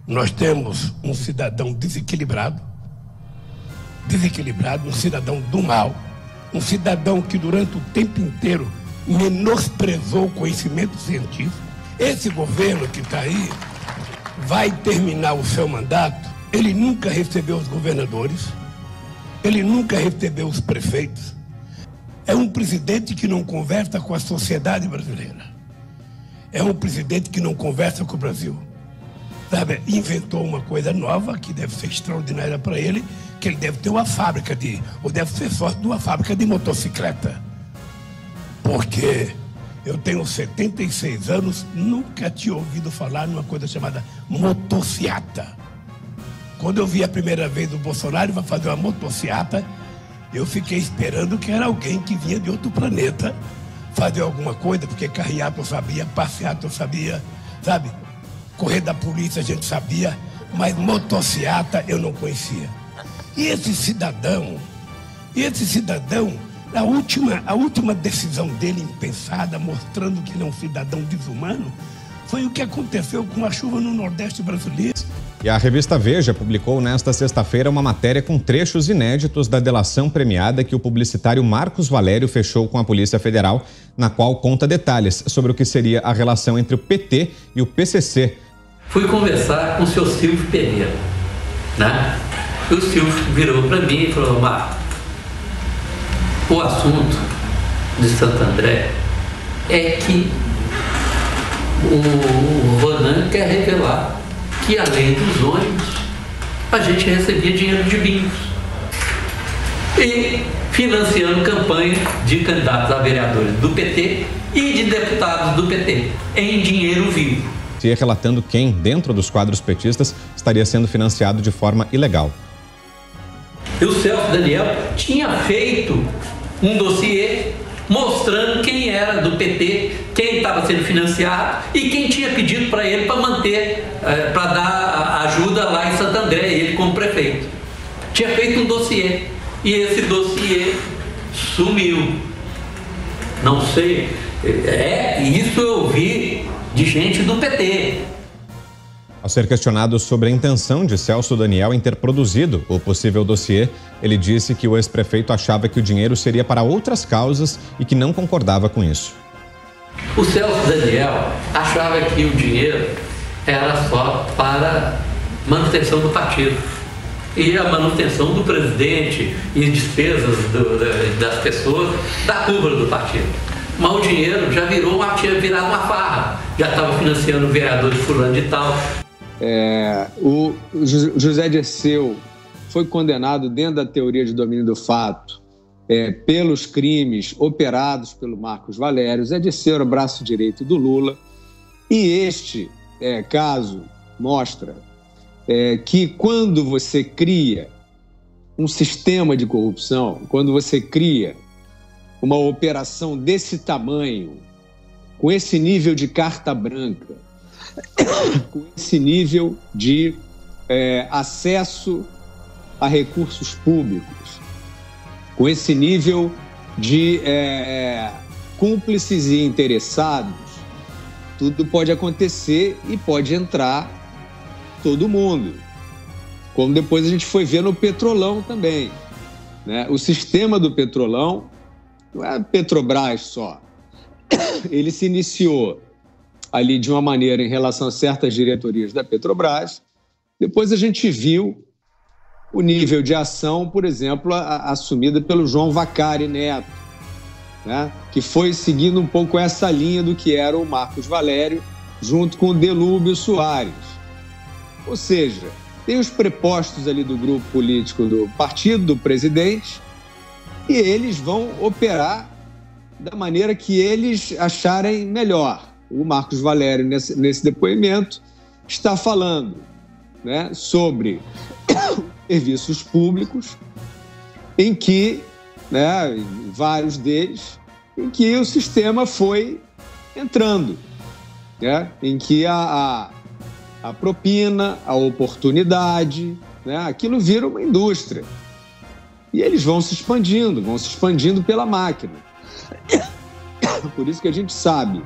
Nós temos um cidadão desequilibrado, um cidadão do mal, um cidadão que durante o tempo inteiro menosprezou o conhecimento científico. Esse governo que está aí vai terminar o seu mandato, ele nunca recebeu os governadores, ele nunca recebeu os prefeitos. É um presidente que não conversa com a sociedade brasileira. É um presidente que não conversa com o Brasil. Sabe, inventou uma coisa nova que deve ser extraordinária para ele, que ele deve ter uma fábrica ou deve ser sócio de uma fábrica de motocicleta. Porque eu tenho 76 anos, nunca tinha ouvido falar numa coisa chamada motociata. Quando eu vi a primeira vez o Bolsonaro vai fazer uma motociata, eu fiquei esperando que era alguém que vinha de outro planeta fazer alguma coisa, porque carreata eu sabia, passeata eu sabia, sabe? Correr da polícia a gente sabia, mas motociata eu não conhecia. E esse cidadão, a última decisão dele impensada, mostrando que ele é um cidadão desumano, foi o que aconteceu com a chuva no Nordeste brasileiro. E a revista Veja publicou nesta sexta-feira uma matéria com trechos inéditos da delação premiada que o publicitário Marcos Valério fechou com a Polícia Federal, na qual conta detalhes sobre o que seria a relação entre o PT e o PCC. Fui conversar com o seu Silvio Pereira, né? E o Silvio virou para mim e falou: Marcos, o assunto de Santo André é que o Ronan quer revelar que, além dos ônibus, a gente recebia dinheiro de bingos e financiando campanha de candidatos a vereadores do PT e de deputados do PT em dinheiro vivo. E relatando quem, dentro dos quadros petistas, estaria sendo financiado de forma ilegal. E o Celso Daniel tinha feito um dossiê mostrando quem era do PT, quem estava sendo financiado e quem tinha pedido para ele para manter, para dar ajuda lá em Santo André, ele como prefeito. Tinha feito um dossiê e esse dossiê sumiu. Não sei, isso eu ouvi de gente do PT. Ao ser questionado sobre a intenção de Celso Daniel em ter produzido o possível dossiê, ele disse que o ex-prefeito achava que o dinheiro seria para outras causas e que não concordava com isso. O Celso Daniel achava que o dinheiro era só para manutenção do partido. E a manutenção do presidente e despesas das pessoas da cúpula do partido. Mas o dinheiro já tinha virado uma farra, já estava financiando o vereador de fulano de tal. O José Dirceu foi condenado dentro da teoria de domínio do fato pelos crimes operados pelo Marcos Valério. José Dirceu era o braço direito do Lula. E este caso mostra que quando você cria um sistema de corrupção, quando você cria uma operação desse tamanho, com esse nível de carta branca, com esse nível de acesso a recursos públicos, com esse nível de cúmplices e interessados, tudo pode acontecer e pode entrar todo mundo. Como depois a gente foi ver no Petrolão também, né? O sistema do Petrolão não é a Petrobras só. Ele se iniciou ali de uma maneira em relação a certas diretorias da Petrobras. Depois a gente viu o nível de ação, por exemplo, assumida pelo João Vacari Neto, né? Que foi seguindo um pouco essa linha do que era o Marcos Valério, junto com o Delúbio Soares. Ou seja, tem os prepostos ali do grupo político do partido, do presidente, e eles vão operar da maneira que eles acharem melhor. O Marcos Valério, nesse depoimento, está falando, né, sobre serviços públicos em que, né, vários deles, em que o sistema foi entrando, né, em que a propina, a oportunidade, né, aquilo vira uma indústria. E eles vão se expandindo pela máquina. Por isso que a gente sabe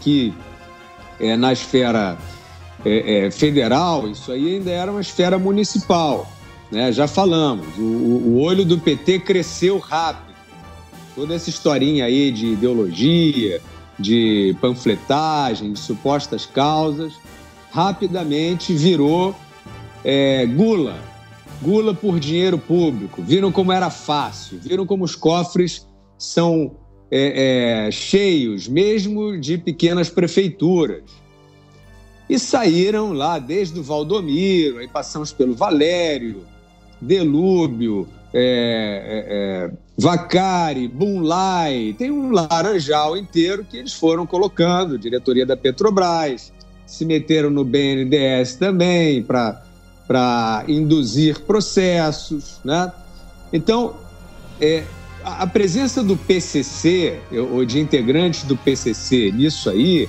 que na esfera federal, isso aí ainda era uma esfera municipal, né? Já falamos, o olho do PT cresceu rápido. Toda essa historinha aí de ideologia, de panfletagem, de supostas causas, rapidamente virou gula por dinheiro público. Viram como era fácil, viram como os cofres são cheios, mesmo de pequenas prefeituras. E saíram lá desde o Valdomiro, aí passamos pelo Valério, Delúbio, Vacari, Bunlai, tem um laranjal inteiro que eles foram colocando, diretoria da Petrobras, se meteram no BNDES também para induzir processos, né? Então, a presença do PCC, ou de integrantes do PCC nisso aí,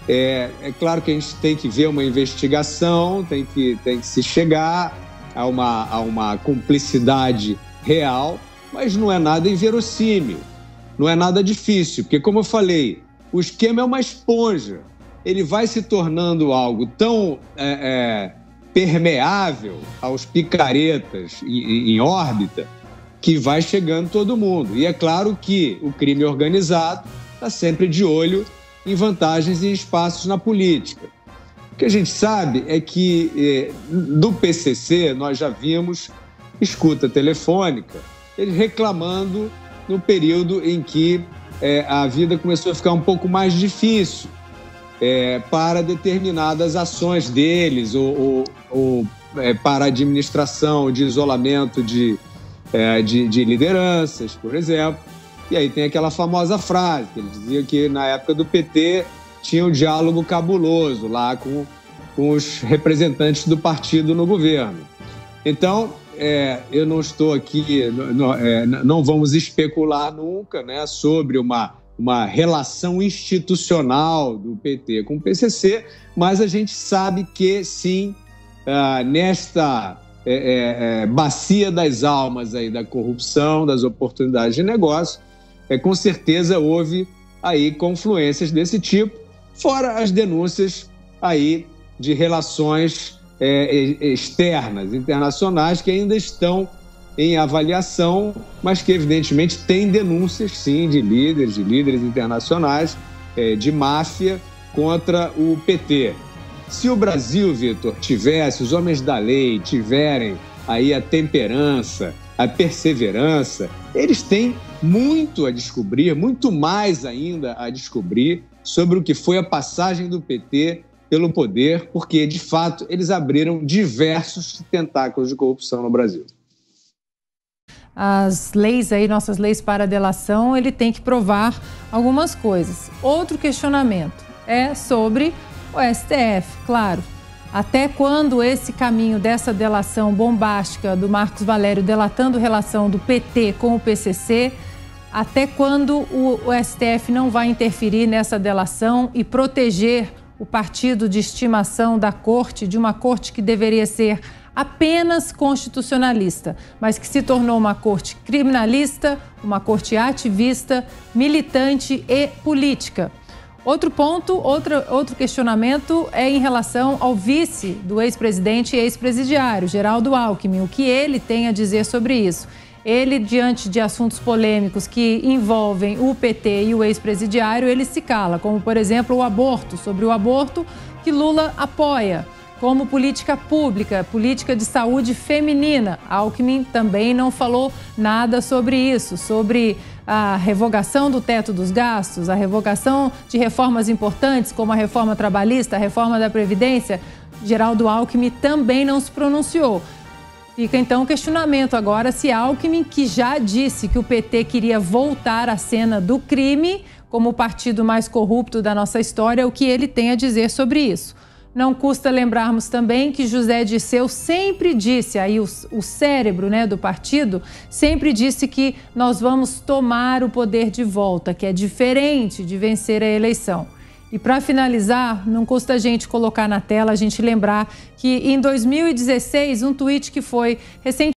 é claro que a gente tem que ver uma investigação, tem que se chegar a uma cumplicidade real, mas não é nada inverossímil, não é nada difícil, porque, como eu falei, o esquema é uma esponja, ele vai se tornando algo tão permeável aos picaretas em órbita que vai chegando todo mundo. E é claro que o crime organizado está sempre de olho em vantagens e espaços na política. O que a gente sabe é que do PCC nós já vimos escuta telefônica, eles reclamando no período em que a vida começou a ficar um pouco mais difícil para determinadas ações deles ou para a administração de isolamento de lideranças, por exemplo. E aí tem aquela famosa frase que ele dizia que na época do PT tinha um diálogo cabuloso lá com os representantes do partido no governo. Então, eu não estou aqui, não vamos especular nunca, né, sobre uma relação institucional do PT com o PCC, mas a gente sabe que, sim, nesta bacia das almas aí da corrupção, das oportunidades de negócio, com certeza houve aí confluências desse tipo, fora as denúncias aí de relações externas, internacionais, que ainda estão em avaliação, mas que evidentemente tem denúncias, sim, de líderes internacionais, de máfia contra o PT. Se o Brasil, Vitor, tivesse, os homens da lei tiverem aí a temperança, a perseverança, eles têm muito a descobrir, muito mais ainda a descobrir sobre o que foi a passagem do PT pelo poder, porque, de fato, eles abriram diversos tentáculos de corrupção no Brasil. As leis aí, nossas leis para delação, ele tem que provar algumas coisas. Outro questionamento é sobre o STF, claro. Até quando esse caminho dessa delação bombástica do Marcos Valério delatando relação do PT com o PCC, até quando o STF não vai interferir nessa delação e proteger o partido de estimação da corte, de uma corte que deveria ser apenas constitucionalista, mas que se tornou uma corte criminalista, uma corte ativista, militante e política. Outro ponto, outro questionamento é em relação ao vice do ex-presidente e ex-presidiário, Geraldo Alckmin, o que ele tem a dizer sobre isso. Ele, diante de assuntos polêmicos que envolvem o PT e o ex-presidiário, ele se cala, como, por exemplo, o aborto, sobre o aborto que Lula apoia, como política pública, política de saúde feminina. Alckmin também não falou nada sobre isso, sobre a revogação do teto dos gastos, a revogação de reformas importantes, como a reforma trabalhista, a reforma da Previdência. Geraldo Alckmin também não se pronunciou. Fica então o questionamento agora se Alckmin, que já disse que o PT queria voltar à cena do crime como o partido mais corrupto da nossa história, o que ele tem a dizer sobre isso. Não custa lembrarmos também que José Dirceu sempre disse, aí o cérebro, né, do partido, sempre disse que nós vamos tomar o poder de volta, que é diferente de vencer a eleição. E para finalizar, não custa a gente colocar na tela, a gente lembrar que em 2016, um tweet que foi recentemente